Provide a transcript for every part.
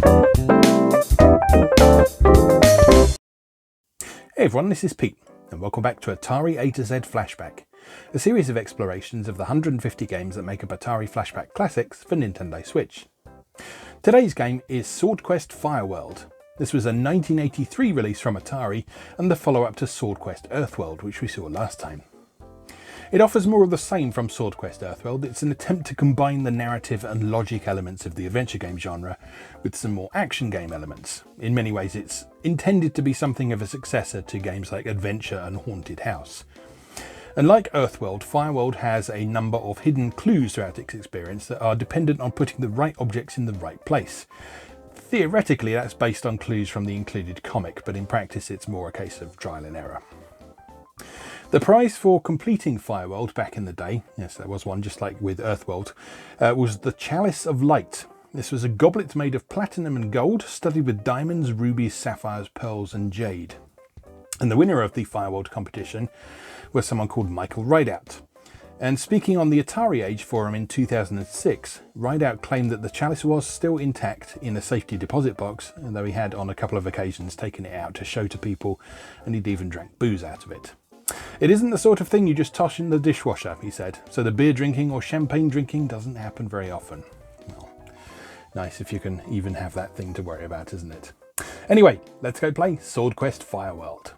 Hey everyone, this is Pete, and welcome back to Atari A to Z Flashback, a series of explorations of the 150 games that make up Atari Flashback Classics for Nintendo Switch. Today's game is SwordQuest FireWorld. This was a 1983 release from Atari and the follow-up to SwordQuest EarthWorld, which we saw last time. It offers more of the same from SwordQuest EarthWorld. It's an attempt to combine the narrative and logic elements of the adventure game genre with some more action game elements. In many ways it's intended to be something of a successor to games like Adventure and Haunted House. And like EarthWorld, FireWorld has a number of hidden clues throughout its experience that are dependent on putting the right objects in the right place. Theoretically that's based on clues from the included comic, but in practice it's more a case of trial and error. The prize for completing FireWorld back in the day, yes there was one just like with EarthWorld, was the Chalice of Light. This was a goblet made of platinum and gold, studded with diamonds, rubies, sapphires, pearls and jade. And the winner of the FireWorld competition was someone called Michael Rideout. And speaking on the Atari Age forum in 2006, Rideout claimed that the chalice was still intact in a safety deposit box, though he had on a couple of occasions taken it out to show to people, and he'd even drank booze out of it. It isn't the sort of thing you just toss in the dishwasher, he said, so the beer drinking or champagne drinking doesn't happen very often. Well, nice if you can even have that thing to worry about, isn't it? Anyway, let's go play SwordQuest FireWorld.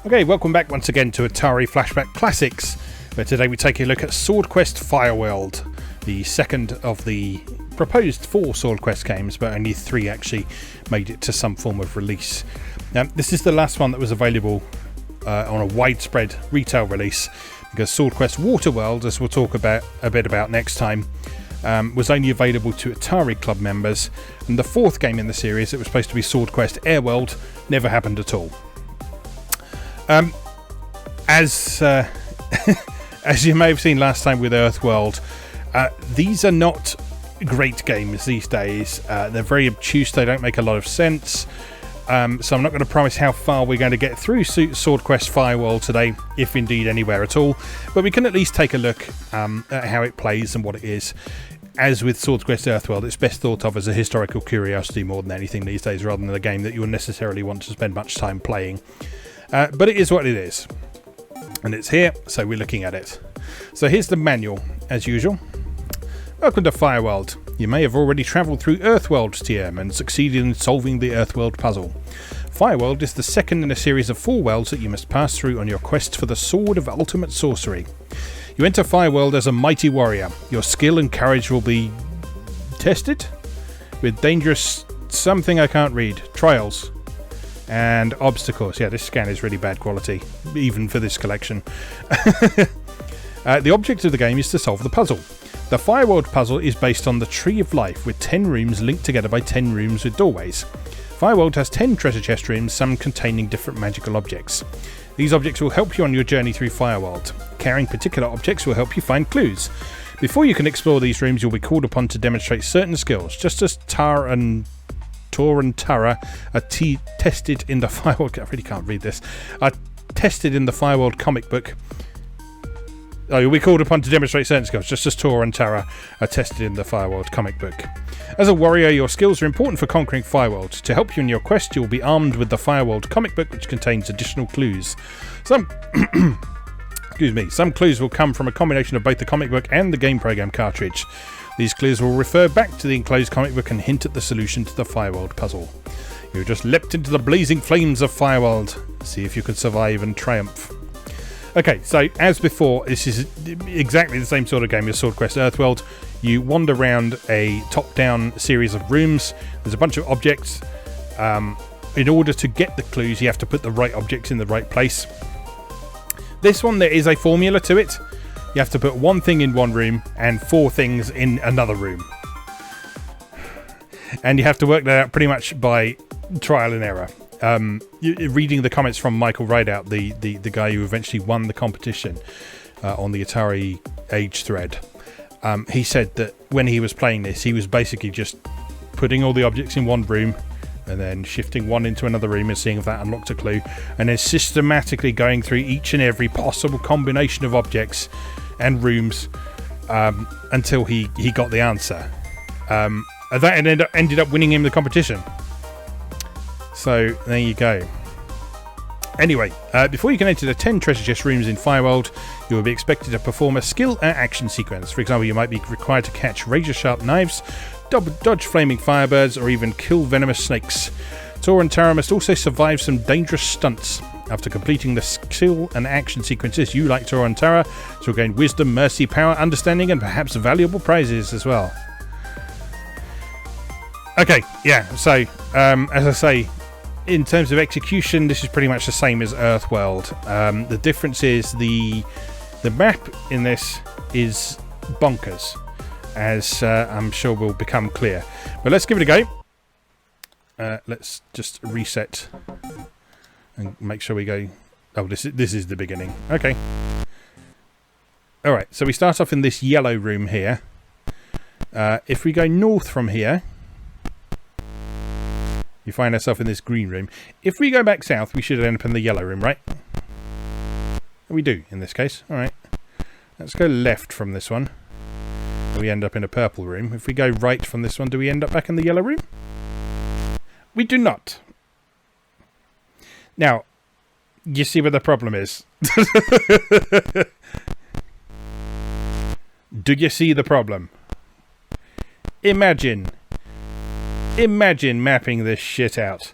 Okay, welcome back once again to Atari Flashback Classics, where today we take a look at SwordQuest FireWorld, the second of the proposed 4 SwordQuest games, but only 3 actually made it to some form of release. Now, this is the last one that was available on a widespread retail release, because SwordQuest Waterworld, as we'll talk about a bit about next time, was only available to Atari Club members, and the 4th game in the series that was supposed to be SwordQuest Airworld never happened at all. As you may have seen last time with EarthWorld, these are not great games these days. They're very obtuse, they don't make a lot of sense. So I'm not going to promise how far we're going to get through SwordQuest FireWorld today, if indeed anywhere at all, but we can at least take a look at how it plays and what it is. As with SwordQuest EarthWorld, it's best thought of as a historical curiosity more than anything these days, rather than a game that you'll necessarily want to spend much time playing. But it is what it is, and it's here, so we're looking at it. So here's the manual, as usual. Welcome to FireWorld. You may have already travelled through EarthWorld's TM and succeeded in solving the EarthWorld puzzle. FireWorld is the second in a series of 4 worlds that you must pass through on your quest for the Sword of Ultimate Sorcery. You enter FireWorld as a mighty warrior. Your skill and courage will be tested with dangerous something I can't read, trials and obstacles. Yeah, this scan is really bad quality, even for this collection. The object of the game is to solve the puzzle. The FireWorld puzzle is based on the Tree of Life, with 10 rooms linked together by 10 rooms with doorways. FireWorld has 10 treasure chest rooms, some containing different magical objects. These objects will help you on your journey through FireWorld. Carrying particular objects will help you find clues. Before you can explore these rooms, you'll be called upon to demonstrate certain skills, just as Tor and Tara are tested in the FireWorld. I really can't read this. Are tested in the FireWorld comic book. Oh, you'll be called upon to demonstrate certain skills, just as Tor and Tara are tested in the FireWorld comic book. As a warrior, your skills are important for conquering FireWorld. To help you in your quest, you'll be armed with the FireWorld comic book, which contains additional clues. Some clues will come from a combination of both the comic book and the game program cartridge. These clues will refer back to the enclosed comic book and hint at the solution to the FireWorld puzzle. You've just leapt into the blazing flames of FireWorld. See if you can survive and triumph. Okay, so as before, this is exactly the same sort of game as SwordQuest EarthWorld. You wander around a top-down series of rooms. There's a bunch of objects. In order to get the clues, you have to put the right objects in the right place. This one, there is a formula to it. You have to put 1 thing in one room and 4 things in another room. And you have to work that out pretty much by trial and error. Reading the comments from Michael Rideout, the guy who eventually won the competition on the Atari Age thread, he said that when he was playing this, he was basically just putting all the objects in one room and then shifting one into another room and seeing if that unlocked a clue, and then systematically going through each and every possible combination of objects and rooms until he got the answer. that ended up winning him the competition. So there you go. Anyway, before you can enter the 10 treasure chest rooms in FireWorld, you will be expected to perform a skill and action sequence. For example, you might be required to catch razor-sharp knives, dodge flaming firebirds, or even kill venomous snakes. Tor and Tara must also survive some dangerous stunts. After completing the skill and action sequences, you, like Tor and Tara, will gain wisdom, mercy, power, understanding, and perhaps valuable prizes as well. Okay, yeah, so, as I say, in terms of execution, this is pretty much the same as Earthworld. The difference is the map in this is bonkers, as I'm sure will become clear. But let's give it a go. Let's just reset and make sure we go. Oh, this is the beginning. Okay. All right. So we start off in this yellow room here. If we go north from here, you find ourselves in this green room. If we go back south, we should end up in the yellow room, right? We do in this case. All right. Let's go left from this one. We end up in a purple room. If we go right from this one, do we end up back in the yellow room? We do not. Now, you see what the problem is. Do you see the problem? Imagine mapping this shit out.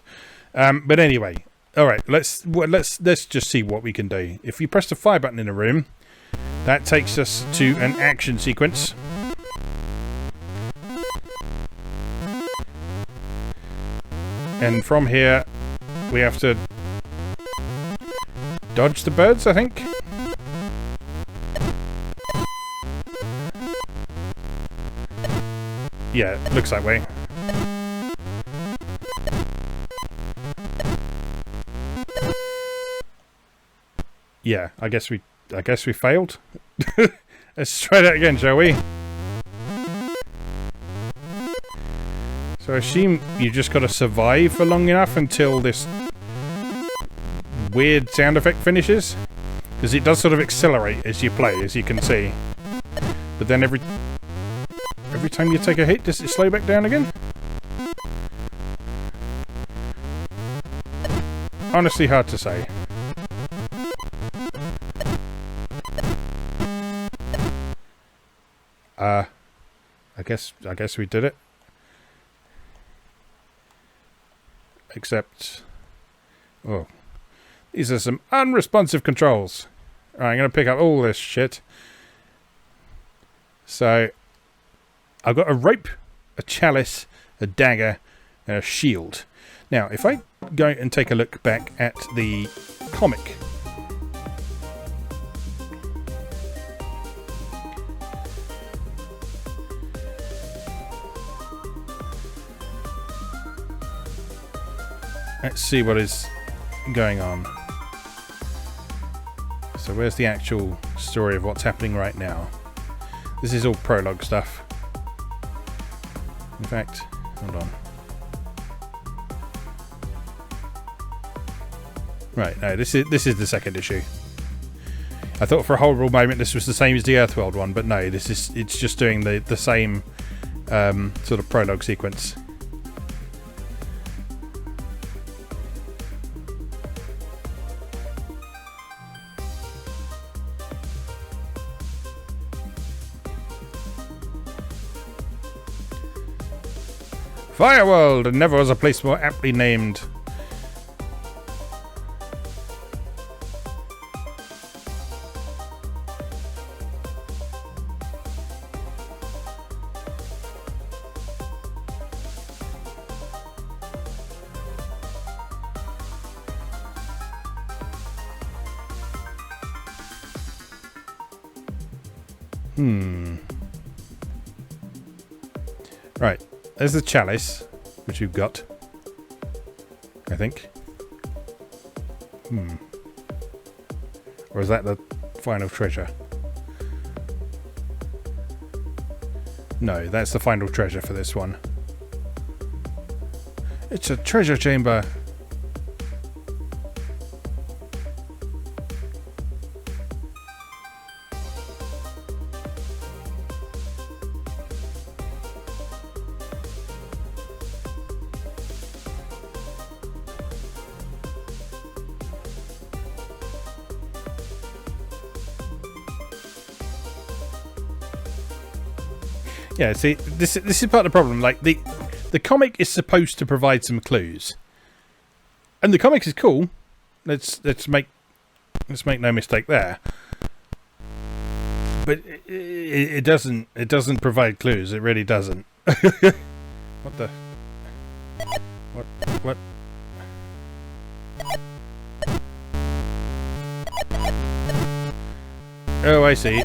But anyway, all right. Let's just see what we can do. If you press the fire button in a room, that takes us to an action sequence. And from here, we have to dodge the birds, I think. Yeah, looks that way. Yeah, I guess we failed. Let's try that again, shall we? So I assume you just got to survive for long enough until this weird sound effect finishes, because it does sort of accelerate as you play, as you can see. But then every time you take a hit, does it slow back down again? Honestly, hard to say. I guess we did it. Except, oh, these are some unresponsive controls. Alright, I'm going to pick up all this shit. So, I've got a rope, a chalice, a dagger, and a shield. Now, if I go and take a look back at the comic, let's see what is going on. So where's the actual story of what's happening right now? This is all prologue stuff. In fact, hold on. Right, no, this is the second issue. I thought for a horrible moment this was the same as the Earthworld one, but no, it's just doing the same sort of prologue sequence. FireWorld, and never was a place more aptly named. Right. There's the chalice, which you've got, I think. Or is that the final treasure? No, that's the final treasure for this one. It's a treasure chamber. Yeah, see, this is part of the problem. Like, the comic is supposed to provide some clues. And the comic is cool. Let's make no mistake there. But it doesn't provide clues. It really doesn't. What the? What? Oh, I see.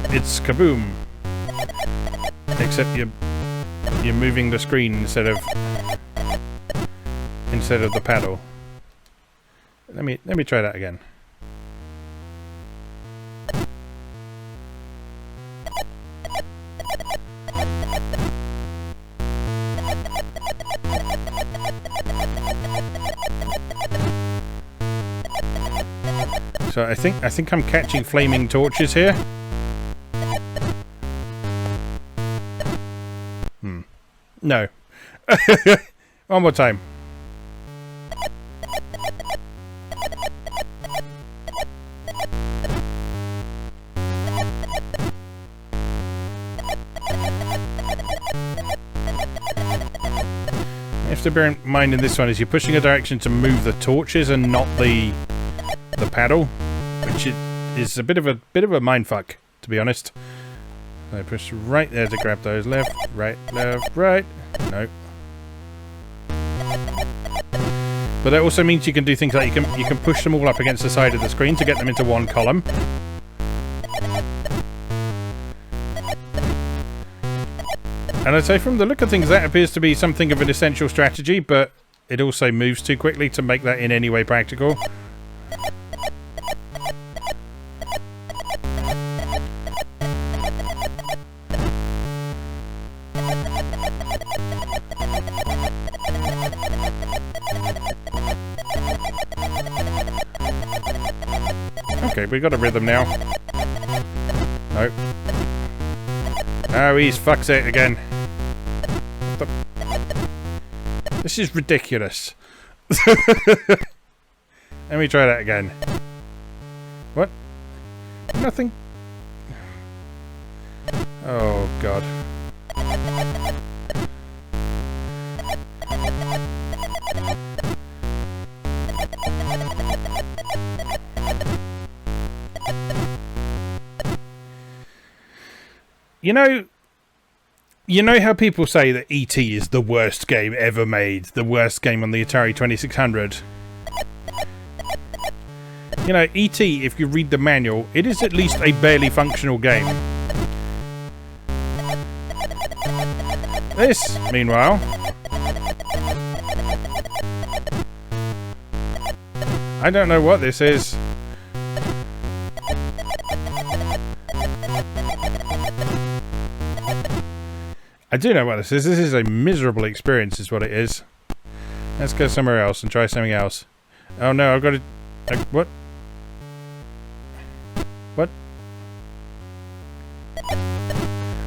It's Kaboom. Except you're moving the screen instead of the paddle. Let me try that again. So I think I'm catching flaming torches here. No. One more time. You have to bear in mind in this one is you're pushing a direction to move the torches and not the paddle, which is a bit of a mindfuck, to be honest. I push right there to grab those. Left, right, left, right. No. But that also means you can do things like you can push them all up against the side of the screen to get them into one column. And I'd say from the look of things that appears to be something of an essential strategy, but it also moves too quickly to make that in any way practical. Okay, we got a rhythm now. Nope. Oh, he's fucks it again. This is ridiculous. Let me try that again. What? Nothing. Oh, God. You know how people say that E.T. is the worst game ever made, the worst game on the Atari 2600? You know, E.T., if you read the manual, it is at least a barely functional game. This, meanwhile... I don't know what this is. I do know what this is. This is a miserable experience is what it is. Let's go somewhere else and try something else. Oh no, I've got to... what? What?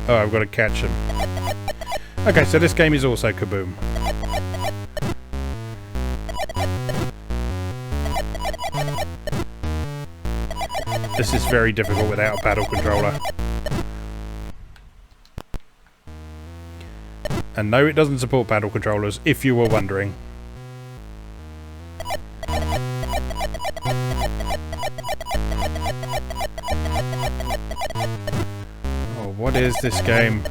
Oh, I've got to catch him. Okay, so this game is also Kaboom. This is very difficult without a paddle controller. And no, it doesn't support paddle controllers, if you were wondering. Oh, what is this game?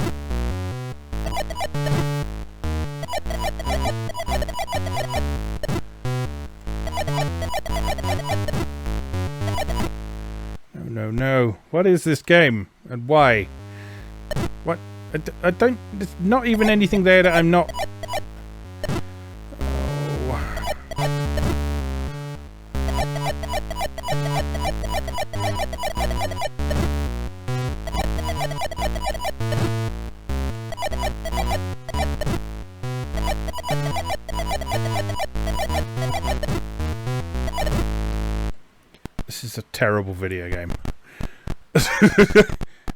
No. What is this game? And why? What? I don't... There's not even anything there that I'm not... This is a terrible video game.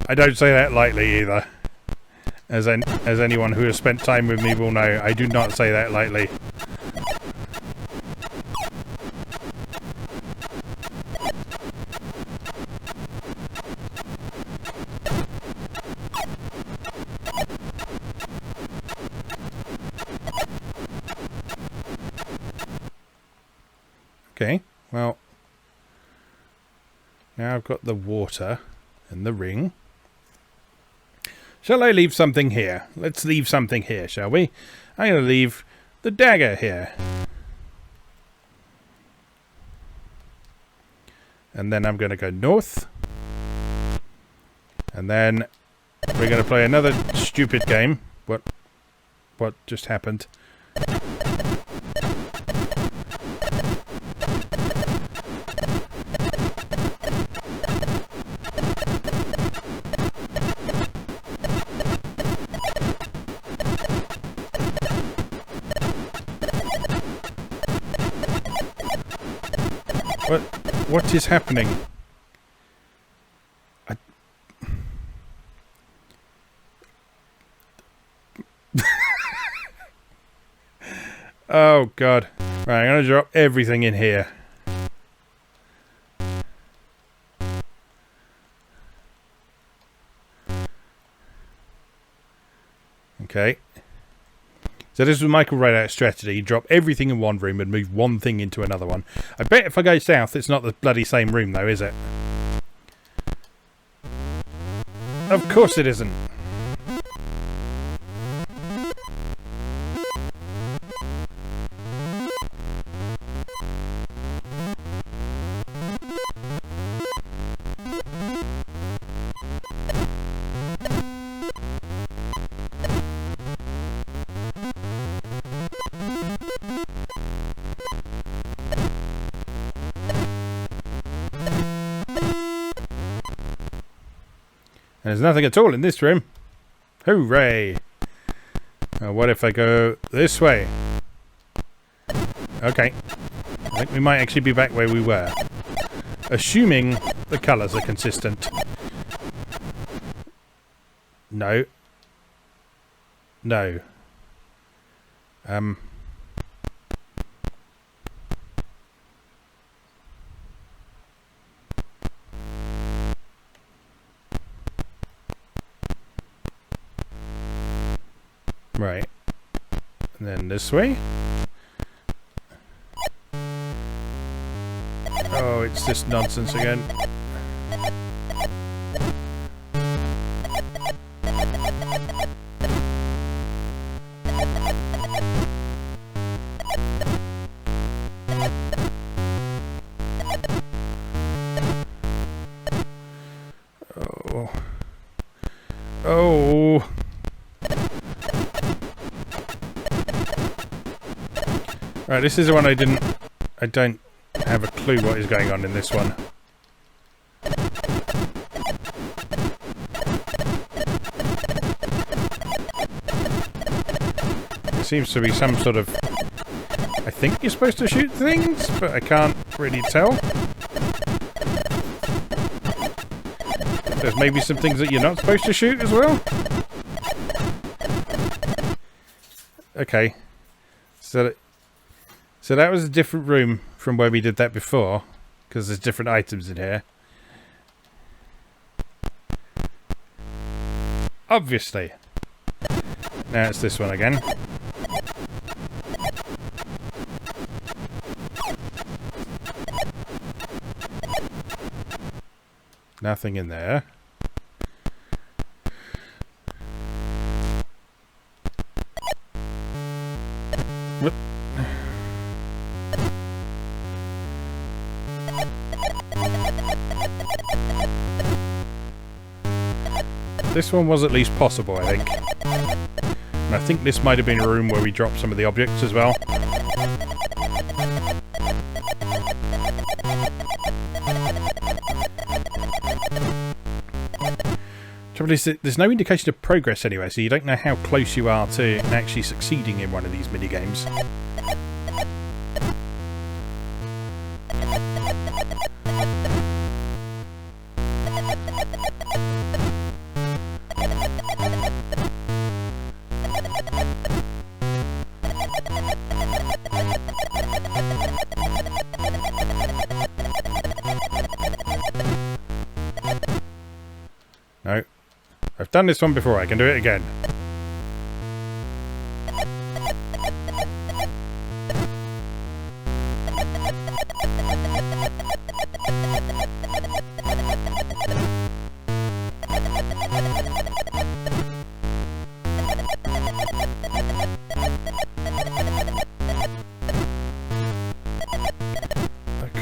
I don't say that lightly either. As anyone who has spent time with me will know, I do not say that lightly. Okay, well, now I've got the water and the ring. Shall I leave something here? Let's leave something here, shall we? I'm going to leave the dagger here. And then I'm going to go north. And then we're going to play another stupid game. What just happened? What is happening? Oh god. Right, I'm gonna drop everything in here. Okay. So this was Michael Redout's strategy. Drop everything in one room and move one thing into another one. I bet if I go south, it's not the bloody same room though, is it? Of course it isn't. There's nothing at all in this room. Hooray! What if I go this way? Okay. I think we might actually be back where we were. Assuming the colours are consistent. No. No. Right. And then this way. Oh, it's this nonsense again. Oh. Oh. Right, this is the one I don't have a clue what is going on in this one. There seems to be some sort of... I think you're supposed to shoot things, but I can't really tell. There's maybe some things that you're not supposed to shoot as well. Okay. So that was a different room from where we did that before, because there's different items in here. Obviously. Now it's this one again. Nothing in there. Whoop. This one was at least possible, I think. And I think this might have been a room where we dropped some of the objects as well. Trouble is that there's no indication of progress anyway, so you don't know how close you are to actually succeeding in one of these mini-games. No. I've done this one before, I can do it again.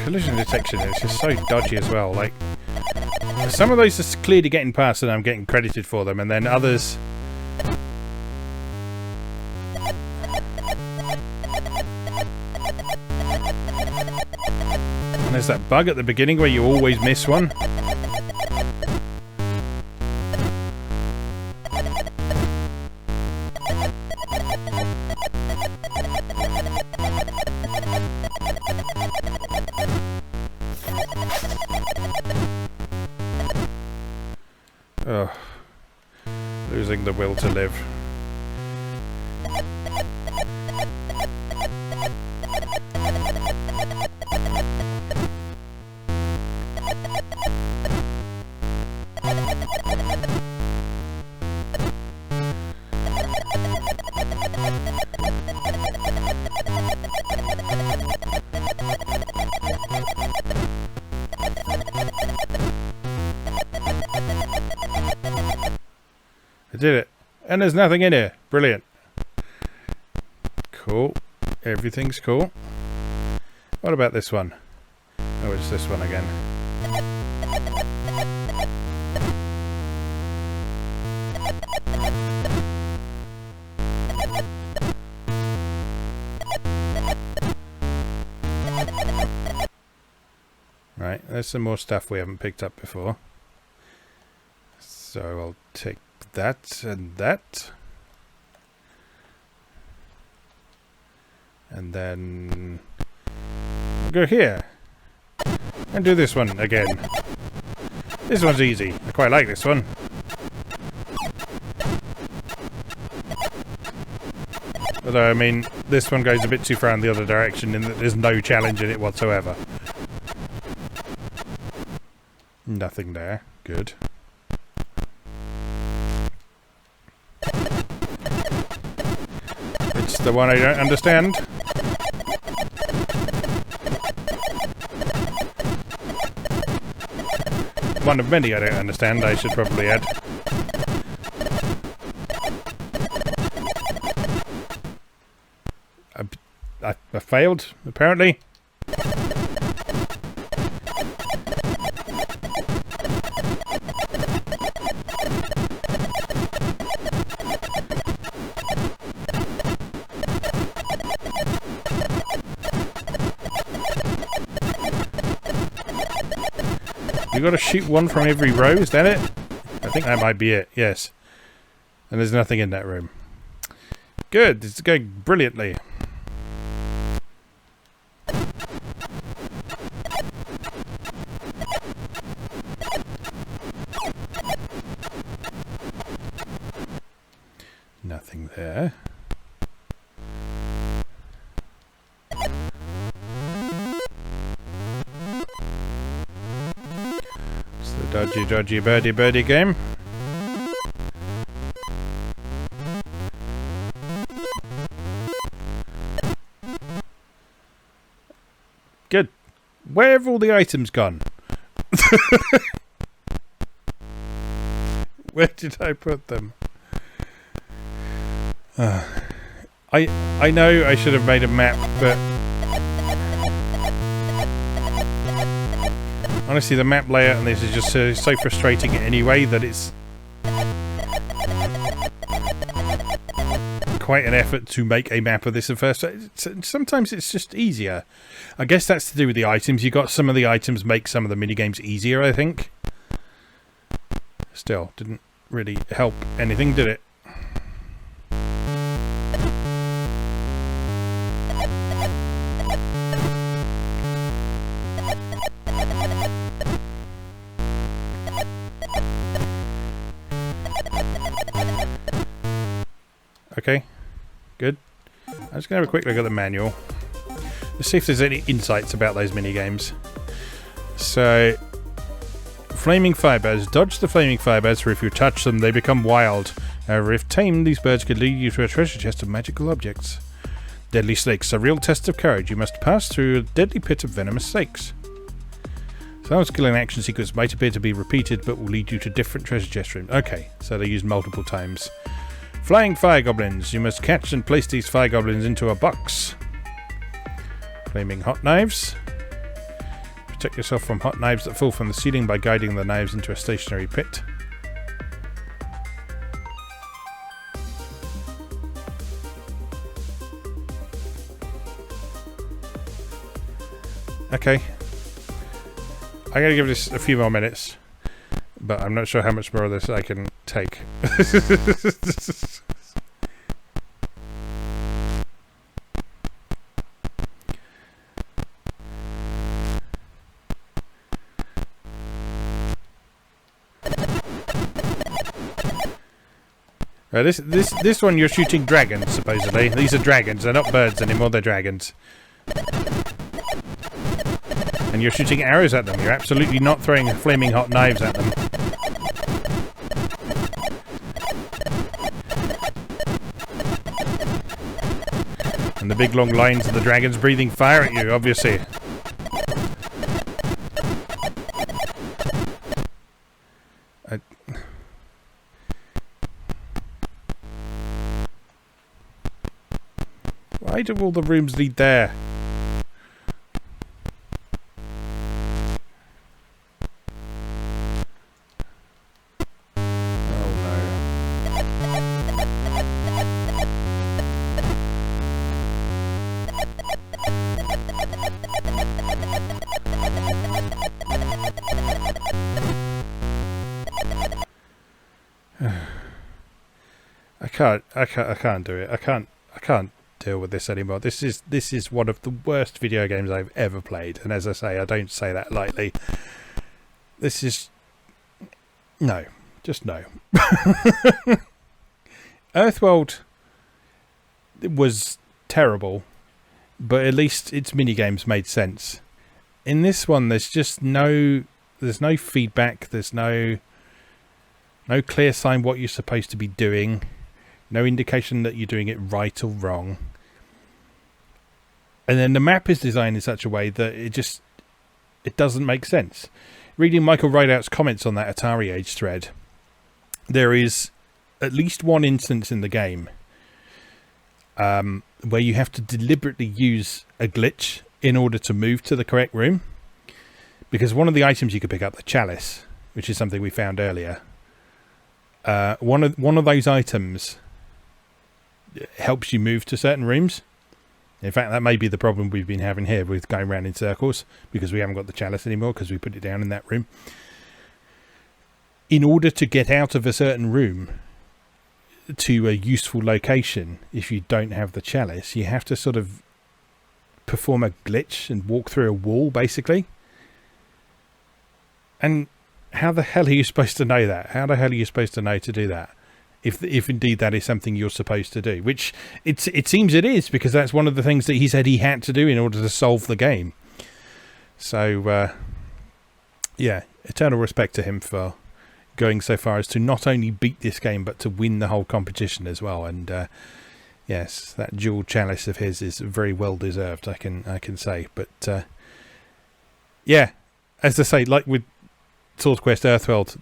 Collision detection is just so dodgy as well. Like, some of those are clearly getting past and I'm getting credited for them, and then others... And there's that bug at the beginning where you always miss one. Oh, losing the will to live. I did it. And there's nothing in here. Brilliant. Cool. Everything's cool. What about this one? Oh, it's this one again. Right, there's some more stuff we haven't picked up before. So I'll take that and that. And then we'll go here. And do this one again. This one's easy. I quite like this one. Although, I mean, this one goes a bit too far in the other direction in that there's no challenge in it whatsoever. Nothing there. Good. It's the one I don't understand. One of many I don't understand, I should probably add. I failed, apparently. You got to shoot one from every row, is that it? I think that might be it, yes. And there's nothing in that room. Good, it's going brilliantly. Nothing there. Dodgy birdie game. Good. Where have all the items gone? Where did I put them? I know I should have made a map, but honestly, the map layout and this is just so frustrating anyway that it's quite an effort to make a map of this at first. Sometimes it's just easier. I guess that's to do with the items. You got some of the items make some of the minigames easier, I think. Still, didn't really help anything, did it? Okay, good. I'm just going to have a quick look at the manual. Let's see if there's any insights about those minigames. So, flaming firebirds. Dodge the flaming firebirds, for if you touch them, they become wild. However, if tamed, these birds could lead you to a treasure chest of magical objects. Deadly snakes, a real test of courage. You must pass through a deadly pit of venomous snakes. Some skill and action sequence might appear to be repeated, but will lead you to different treasure chest rooms. Okay, so they're used multiple times. Flying fire goblins. You must catch and place these fire goblins into a box. Flaming hot knives. Protect yourself from hot knives that fall from the ceiling by guiding the knives into a stationary pit. Okay. I'm going to give this a few more minutes, but I'm not sure how much more of this I can take. This one you're shooting dragons, supposedly. These are dragons, they're not birds anymore, they're dragons. And you're shooting arrows at them. You're absolutely not throwing flaming hot knives at them. And the big long lines of the dragons breathing fire at you, obviously. Why do all the rooms lead there? I can't do it. I can't deal with this anymore. This is one of the worst video games I've ever played, and as I say, I don't say that lightly. This is no, just no. EarthWorld was terrible, but at least its minigames made sense. In this one, there's no feedback. There's no clear sign what you're supposed to be doing. No indication that you're doing it right or wrong. And then the map is designed in such a way that it doesn't make sense. Reading Michael Rideout's comments on that Atari Age thread, there is at least one instance in the game where you have to deliberately use a glitch in order to move to the correct room. Because one of the items you could pick up, the chalice, which is something we found earlier, one of those items helps you move to certain rooms. In fact, that may be the problem we've been having here with going around in circles, because we haven't got the chalice anymore because we put it down in that room. In order to get out of a certain room to a useful location, if you don't have the chalice, you have to sort of perform a glitch and walk through a wall, basically. And how the hell are you supposed to know that? How the hell are you supposed to know to do that? If indeed that is something you're supposed to do, which it seems it is, because that's one of the things that he said he had to do in order to solve the game. So, yeah, eternal respect to him for going so far as to not only beat this game, but to win the whole competition as well. And yes, that dual chalice of his is very well deserved, I can say. But yeah, as I say, like with SwordQuest FireWorld,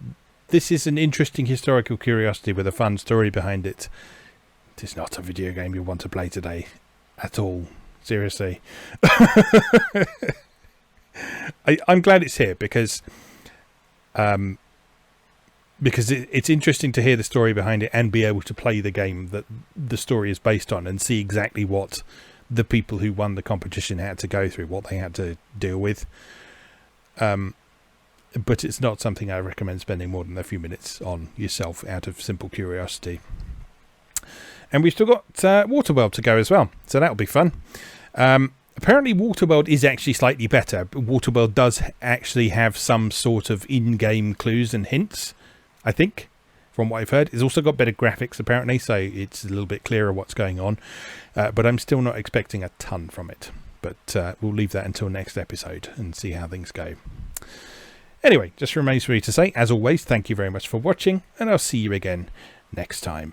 this is an interesting historical curiosity with a fun story behind it. It is not a video game you want to play today at all. Seriously. I'm glad it's here because it's interesting to hear the story behind it and be able to play the game that the story is based on and see exactly what the people who won the competition had to go through, what they had to deal with. But it's not something I recommend spending more than a few minutes on yourself out of simple curiosity. And we've still got Waterworld to go as well, so that'll be fun. Apparently Waterworld is actually slightly better. Waterworld does actually have some sort of in-game clues and hints, I think, from what I've heard. It's also got better graphics, apparently, so it's a little bit clearer what's going on. But I'm still not expecting a ton from it. But we'll leave that until next episode and see how things go. Anyway, just remains for me to say, as always, thank you very much for watching, and I'll see you again next time.